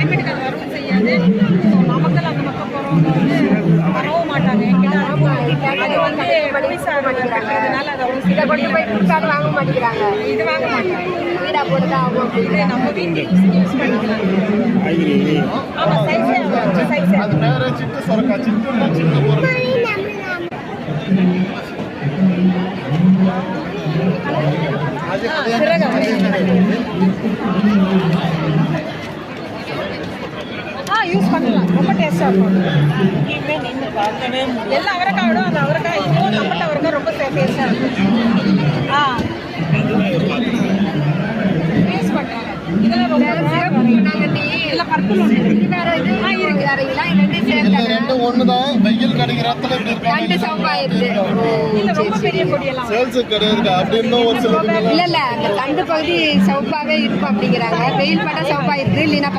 கிளைமேட்டுக்கு அது வரவும் செய்யாது. ஸோ நாமக்கல் அந்த பக்கம் போகிறவங்க வந்து வரவும் மாட்டாங்க. எங்கிட்ட அது வந்து புளிசாறு கட்டுறதுனால அதை இதை கொண்டு போய் கொடுத்தாலும் வாங்க மாட்டேங்கிறாங்க. இது வாங்க மாட்டாங்க. வீடாக போட்டு தான் ஆகும். இது நம்ம வீட்டுக்கு யூஸ் பண்ணிக்கலாம். ஆமாம், சைஸே சைஸே அது வேற சிட்டு சொரக்கா சிட்டுன்னா சின்ன பொருள். யூஸ் பண்ணலாம். ரொம்ப டேஸ்டாக இருக்கும். எல்லா அவரைக்காயோட அந்த அவரைக்காய் இதுவும் நம்மட்ட அவரைக்காய் ரொம்ப டேஸ்டாக இருக்கும். யூஸ் பண்ணுறாங்க. இதெல்லாம் ரொம்ப எல்லாம் பர்பிள் ஒன்று வேற இது வேறங்களா? ரெண்டு சேர்ந்து ரெண்டு ஒண்ணுதான். வெயில் கிடைக்கிற இடத்துல இப்படி ரெண்டு இருக்காங்க. சவுப்பாயிருது. இல்லை ரொம்ப பெரிய கொடியெல்லாம் சேல்ஸ் கிடையாது அப்படின்னு ஒரு சில இல்ல அந்த தண்டு பகுதி சவுப்பாவே இருக்கும் அப்படிங்கிறாங்க. வெயில் பட சவுப்பாயிருது இல்லைன்னா